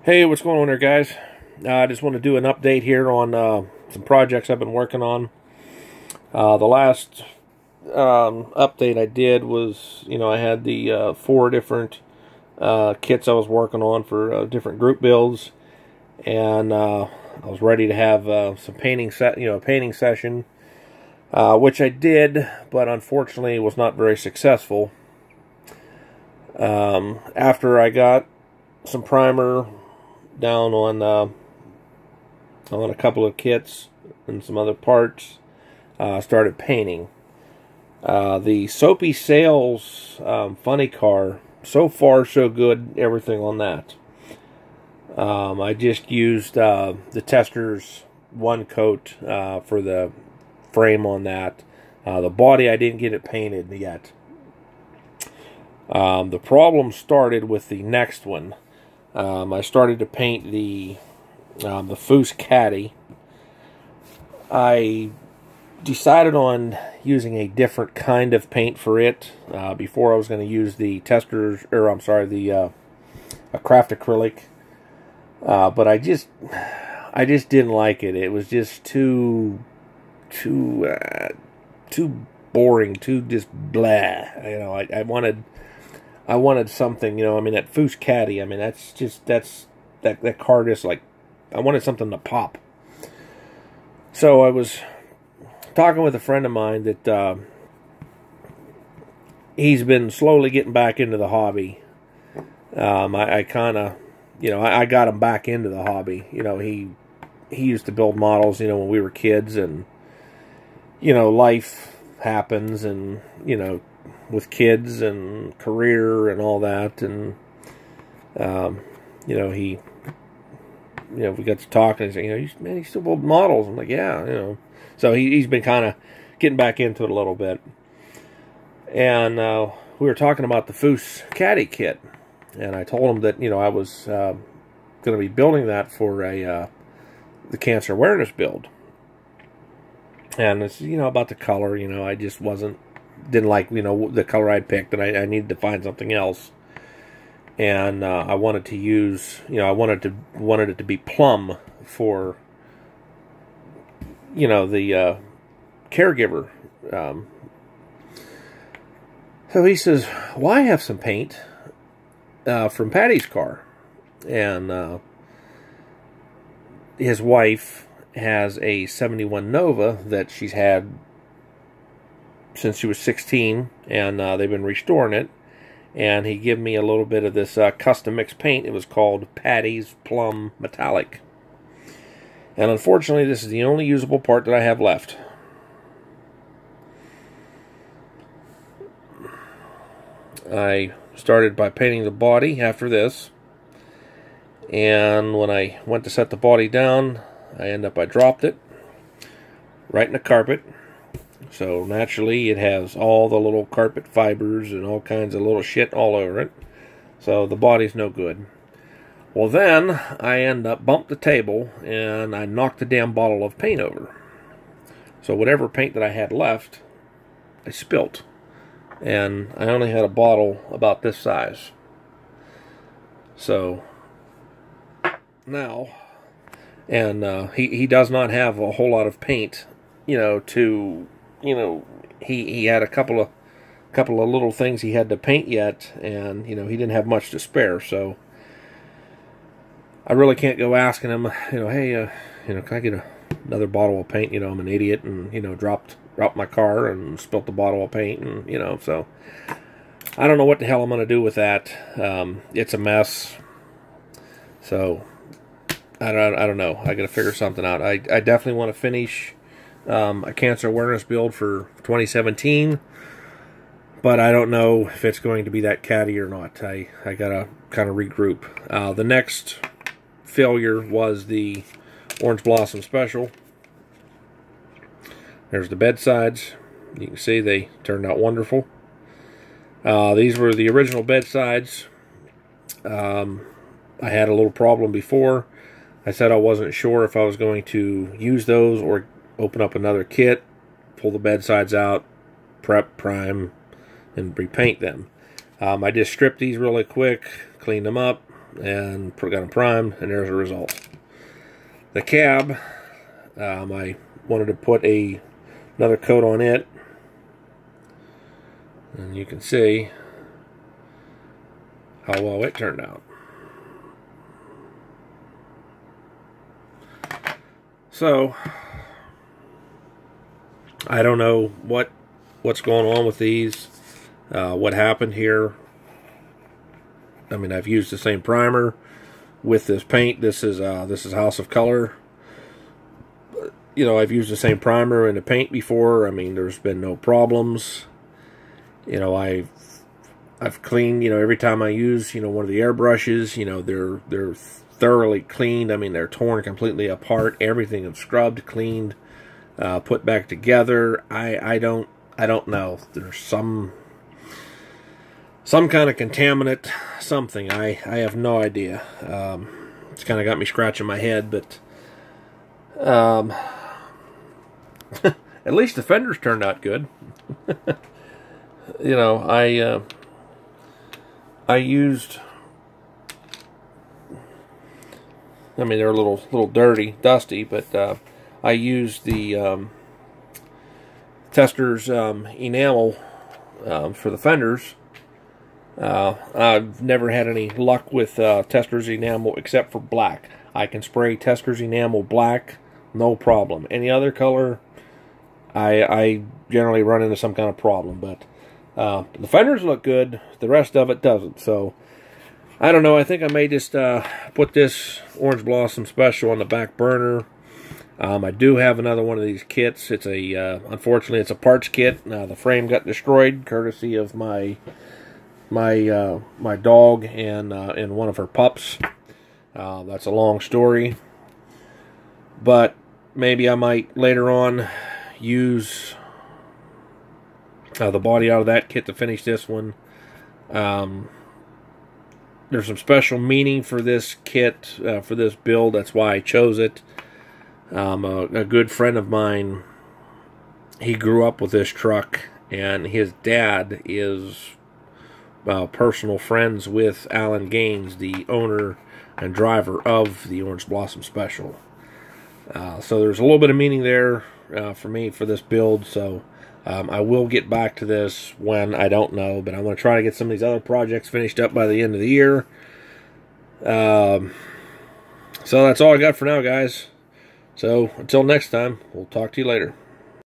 Hey, what's going on there, guys? I just want to do an update here on some projects I've been working on. The last update I did was, I had the 4 different kits I was working on for different group builds, and I was ready to have some painting painting session, which I did, but unfortunately was not very successful. After I got some primer down on a couple of kits and some other parts, started painting. The Soapy Sales funny car, so far so good, everything on that. I just used the Testors one coat for the frame on that. The body, I didn't get it painted yet. The problem started with the next one. I started to paint the Foose Caddy. I decided on using a different kind of paint for it. Before I was going to use the Testors, or I'm sorry, the Craft Acrylic. But I just didn't like it. It was just too boring, too just blah. I wanted something, that Foose Caddy, that car just like, I wanted something to pop. So I was talking with a friend of mine that he's been slowly getting back into the hobby. I kind of, I got him back into the hobby. He used to build models, when we were kids, and, life happens, and, with kids and career and all that, and we got to talking, and he said, man, you still build models? I'm like, yeah, So he's been kind of getting back into it a little bit, and we were talking about the Foose Caddy kit, and I told him that I was going to be building that for the cancer awareness build, and it's about the color. I just didn't like the color I'd picked, and I needed to find something else. And I wanted to use, I wanted it to be plum for the caregiver. So he says, well, I have some paint from Patty's car, and his wife has a 71 Nova that she's had since she was 16, and they've been restoring it. And he gave me a little bit of this custom mixed paint. It was called Patty's Plum Metallic. And unfortunately, this is the only usable part that I have left. I started by painting the body after this. And when I went to set the body down, I dropped it right in the carpet. So naturally it has all the little carpet fibers and all kinds of little shit all over it. So the body's no good. Well, then I bumped the table and I knocked the damn bottle of paint over. So whatever paint that I had left, I spilt. And I only had a bottle about this size. So now, and he does not have a whole lot of paint, he had a couple of little things he had to paint yet, and he didn't have much to spare. So I really can't go asking him, hey, can I get another bottle of paint? I'm an idiot, and dropped my car and spilt the bottle of paint, and so I don't know what the hell I'm going to do with that. It's a mess. So I don't know. I got to figure something out. I definitely want to finish a cancer awareness build for 2017, but I don't know if it's going to be that caddy or not. I gotta kind of regroup. The next failure was the Orange Blossom Special. There's the bedsides. You can see they turned out wonderful. These were the original bedsides. I had a little problem before. I said I wasn't sure if I was going to use those or open up another kit, pull the bedsides out, prep, prime, and repaint them. I just stripped these really quick, cleaned them up, and got them primed, and there's a result. The cab, I wanted to put another coat on it, and you can see how well it turned out. So I don't know what's going on with these, what happened here. I mean, I've used the same primer with this paint. This is House of Color. You know, I've used the same primer in the paint before. I mean, there's been no problems. You know, I've cleaned, you know, every time I use, you know, one of the airbrushes, you know, they're thoroughly cleaned. I mean, they're torn completely apart. Everything is scrubbed, cleaned, put back together. I don't know. There's some kind of contaminant, something. I have no idea. It's kind of got me scratching my head, but at least the fenders turned out good. You know, I used, I mean, they're a little dirty, dusty, but I used the Testors enamel for the fenders. I've never had any luck with Testors enamel except for black. I can spray Testors enamel black, no problem. Any other color, I generally run into some kind of problem. But the fenders look good, the rest of it doesn't. So I don't know. I think I may just put this Orange Blossom Special on the back burner. I do have another one of these kits. It's unfortunately, it's a parts kit. The frame got destroyed, courtesy of my dog and one of her pups. That's a long story, but maybe I might later on use the body out of that kit to finish this one. There's some special meaning for this kit, for this build. That's why I chose it. A good friend of mine, he grew up with this truck, and his dad is personal friends with Alan Gaines, the owner and driver of the Orange Blossom Special. So there's a little bit of meaning there for me for this build. So I will get back to this when, I don't know, but I'm going to try to get some of these other projects finished up by the end of the year. So that's all I got for now, guys. So until next time, we'll talk to you later.